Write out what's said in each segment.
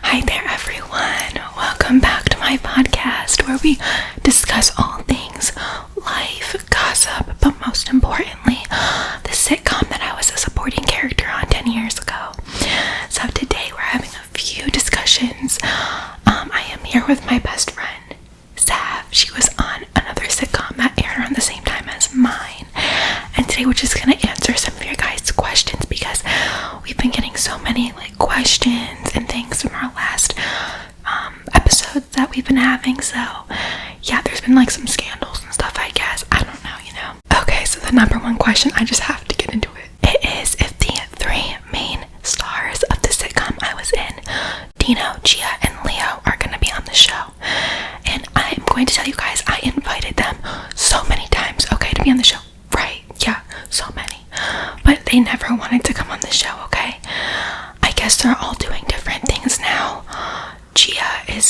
Hi there, everyone. Welcome back to my podcast where we discuss all things life, gossip, but most importantly, the sitcom that I was a supporting character on 10 years ago. So today we're having a few discussions. I am here with my best friend, Sav. She was on another sitcom that aired around the same time as mine. And today we're just going to answer some of your guys' questions because we've been getting so many questions and things from our last episodes that we've been having. So yeah, there's been some scandals and stuff, I guess. I don't know, Okay, so the number one question, I just have to get into it. It is if the three main stars of the sitcom I was in, Dino, Gia, and Leo, are going to be on the show. And I'm going to tell you guys, I invited them so many times, to be on the show. Right, yeah, so many. But they never wanted to come on the show, okay? I guess they're all doing different things now. Gia is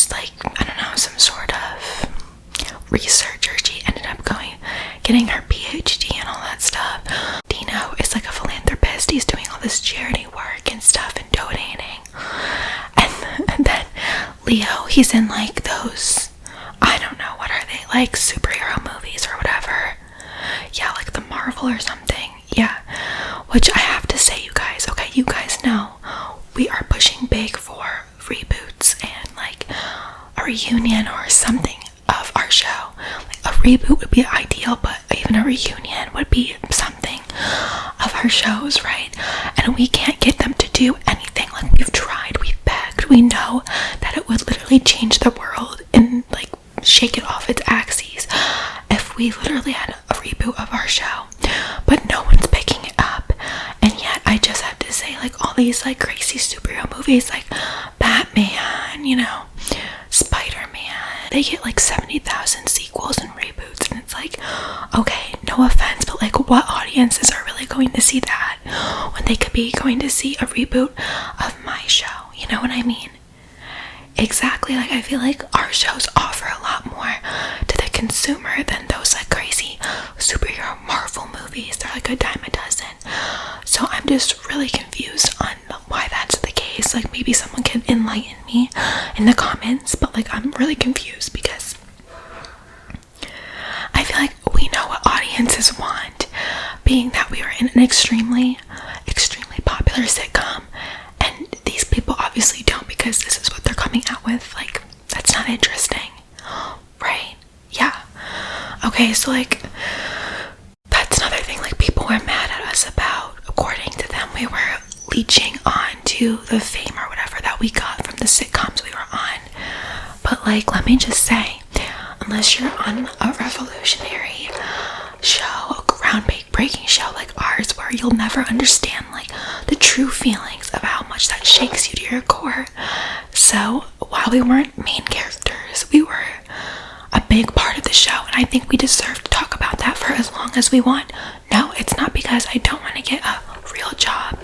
some sort of researcher. She ended up getting her PhD and all that stuff. Dino is a philanthropist. He's doing all this charity work and stuff and donating. And then Leo, he's in those, I don't know, what are they, superhero movies or whatever. Yeah, the Marvel or something. Yeah, which I have to say, you guys, you guys know we are pushing big for reboots and a reunion or something of our show. A reboot would be ideal, but even a reunion would be something of our shows, right? And we can't get them to do anything. We've tried, we've begged. We know that it would literally change the world and shake it off its axes if we literally had a reboot of our show, but no one's picking it up. And yet I just have to say, all these crazy superhero movies Batman, Spider-Man, they get 70,000 sequels and reboots, and it's okay, no offense, but what audiences are really going to see that when they could be going to see a reboot of my show? You know what I mean? Exactly. I feel our shows offer a lot more to the consumer than those crazy superhero Marvel movies. They're a dime a dozen. So I'm just really confused on why that's the case. Maybe someone can enlighten me in the comments, but I'm really confused because I feel we know what audiences want, being that we are in an extremely popular sitcom, and these people obviously don't, because this is what they're coming out with. That's not interesting, right? Yeah. Okay, so that's another thing people were mad at us about. According to them, we were leeching on to the fame or whatever that we got from the sitcoms we were on. But let me just say, unless you're on a revolutionary show, a groundbreaking show like ours, where you'll never understand the true feelings of how much that shakes you to your core. So while we weren't main characters, we were a big part of the show, and I think we deserve to talk about that for as long as we want. No, it's not because I don't want to get a real job.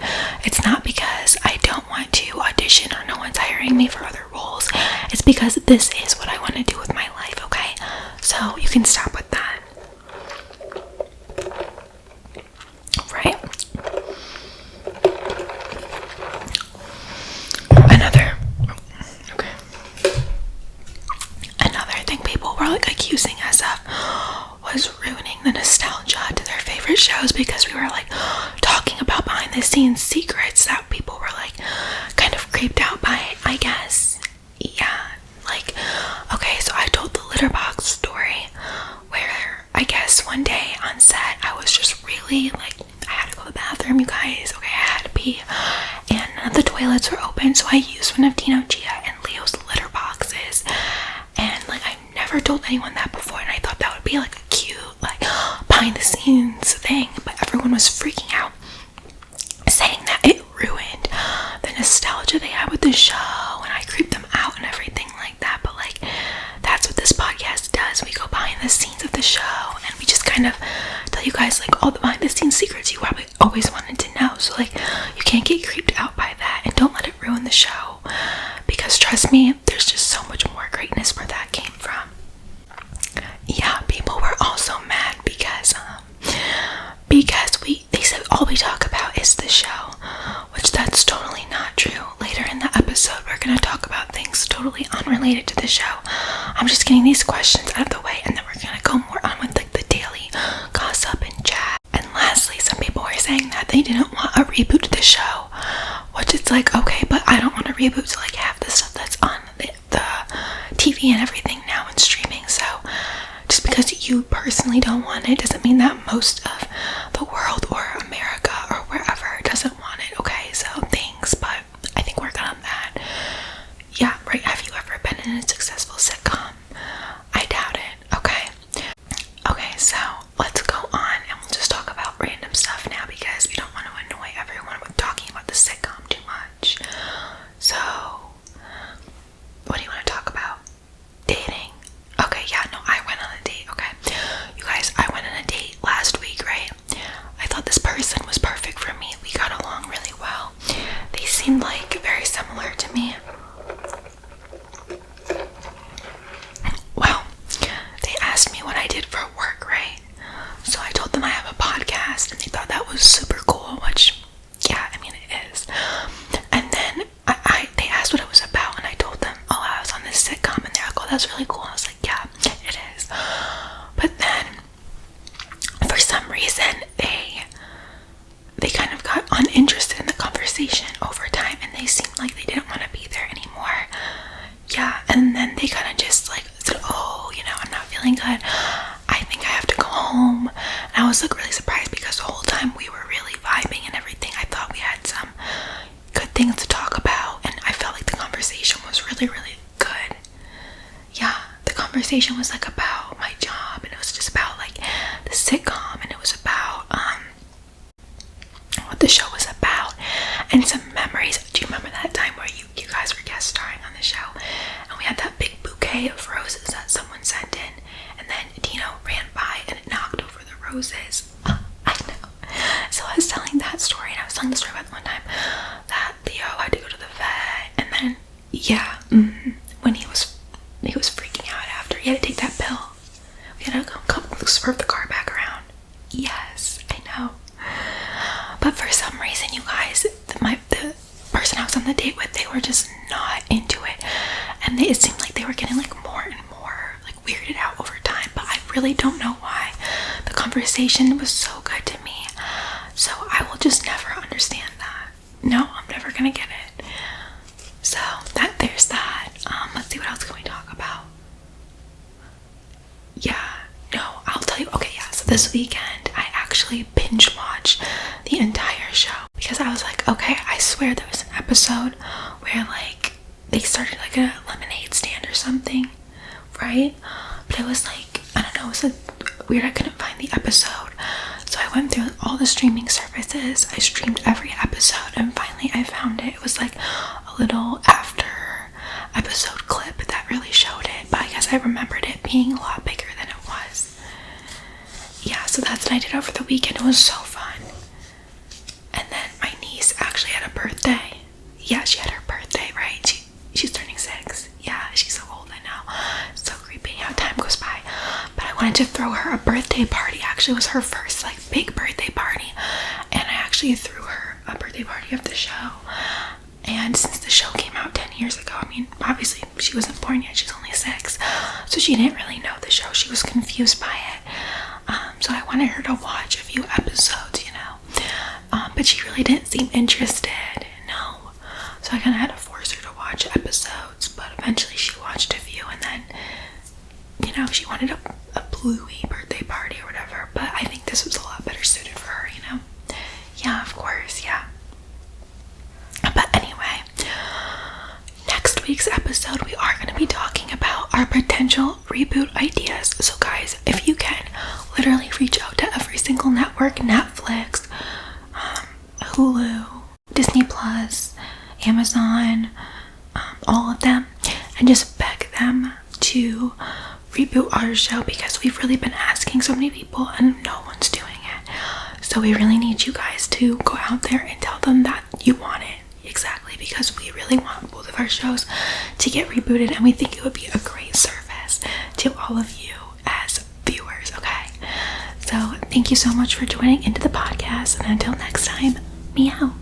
It's not because I don't want to audition or no one's hiring me for other roles. It's because this is what I want to do with my life, okay? So you can stop with that. Right? Another thing people were accusing us of was ruining the nostalgia to their favorite shows, because we were talking about behind the scenes secrets that people were kind of creeped out by, I guess. Yeah, okay, so I told the litter box story where I guess one day on set I was just really I had to go to the bathroom, you guys. Okay, I had to pee, and none of the toilets were open, so I used one of Dino, Gia, and Leo's litter boxes. And I never told anyone that before, and I thought that would be a cute behind the scenes thing, but everyone was freaking out, saying that it ruined the nostalgia they had with the show, and I creeped them out and everything like that. But that's what this podcast does. We go behind the scenes of the show, and we just kind of tell you guys all the behind the scenes secrets you probably always wanted to know. So you can't get creeped out by that, and don't let it ruin the show, because trust me, there's just so much more greatness where that came from. Yeah, people were also mad because they said all we talk about is the show, which that's totally not true. Later in the episode, we're going to talk about totally unrelated to the show. I'm just getting these questions out of the way, and then we're gonna go more on with like the daily gossip and chat. And lastly, some people were saying that they didn't want a reboot to the show, which it's like, okay, but I don't want a reboot to like have the stuff that's on the TV and everything now and streaming. So just because you personally don't want it doesn't mean that most of the world or America or wherever doesn't want it. Okay, so thanks, but I think we're good on that. Yeah, right. Have you ever been in a successful sitcom? I doubt it. Okay, so let's go on and we'll just talk about random stuff now because we don't want to annoy everyone with talking about the sitcom too much. So what do you want to talk about? Dating. Okay, yeah, no, I went on a date. Okay, you guys, I went on a date last week, right? I thought this person was perfect for me. We got along really well. They seemed like very similar to me. Well, they asked me what I did for work, right? So I told them I have a podcast, and they thought that was super cool, which, yeah, I mean, it is. And then they asked what it was about, and I told them, oh, I was on this sitcom, and they're like, oh, that's really cool. I was like, yeah, it is. But then, for some reason, they kind of got uninterested in the conversation over time, and they seemed like they didn't want to be there anymore. Yeah, and then they kind of just like said, oh, you know, I'm not feeling good. I think I have to go home. And I was like really surprised because the whole time we were really vibing and everything. I thought we had some good things to talk about, and I felt like the conversation was really, really good. Yeah, the conversation was like about my job, and it was just about like the sitcom, and it was about what the show was about, and some memories. Do you remember that time where you guys were guest starring on the show, and we had that big bouquet of roses that someone sent in, and then Dino ran by and it knocked over the roses? I know. So I was telling that story, and I was telling the story about the one time that Leo had to go to the vet, and then yeah, when he was freaking out after he had to take that pill, we had to come swerve the car back around. Yes, I know. But for some reason, you guys, the person I was on the date with, they were just not into it, and it seemed like they were getting like more and more like weirded out over time. But I really don't know why. The conversation was so good to me, so I will just never understand that. No, I'm never gonna get it. So there's that. Let's see, what else can we talk about? Yeah, no, I'll tell you. Okay, yeah. So this weekend, I actually binge watched the entire show because I was like, okay, I swear there was an episode where like they started like a lemonade stand or something, right? But it was like, I don't know, it was like weird. I couldn't find the episode, so I went through all the streaming services. I streamed every episode, and finally I found it. It was like a little after episode clip that really showed it, but I guess I remembered it being a lot bigger than it was. Yeah, so that's what I did over the weekend. It was so fun. And then my niece actually had a birthday. Yeah, she had her birthday, right? She's turning 6. Yeah, she's so old, I know. It's so creepy how time goes by. But I wanted to throw her a birthday party. Actually, it was her first like big birthday party, and I actually threw her a birthday party of the show. And since the show came out 10 years ago, I mean, obviously she wasn't born yet, she's only 6, so she didn't really know the show. She was confused by it. So I wanted her to watch a few episodes, you know, but she really didn't seem interested, no. So I kind of had to force her to watch episodes, but eventually she watched a few, and then, you know, she wanted a bluey birthday party or whatever, but I think this was a lot better suited for her, you know. Yeah, of course, yeah. But anyway, next week's episode, we are going to be talking about our potential reboot ideas. So guys, if you can, literally reach out to every single network, Netflix, Hulu, Disney Plus, Amazon, all of them, and just beg them to reboot our show, because we've really been asking so many people and no one's doing it. So we really need you guys to go out there and tell them that you want it. Exactly, because we really want both of our shows to get rebooted, and we think it would be a great service to all of you as viewers, okay? So thank you so much for joining into the podcast, and until next time, meow.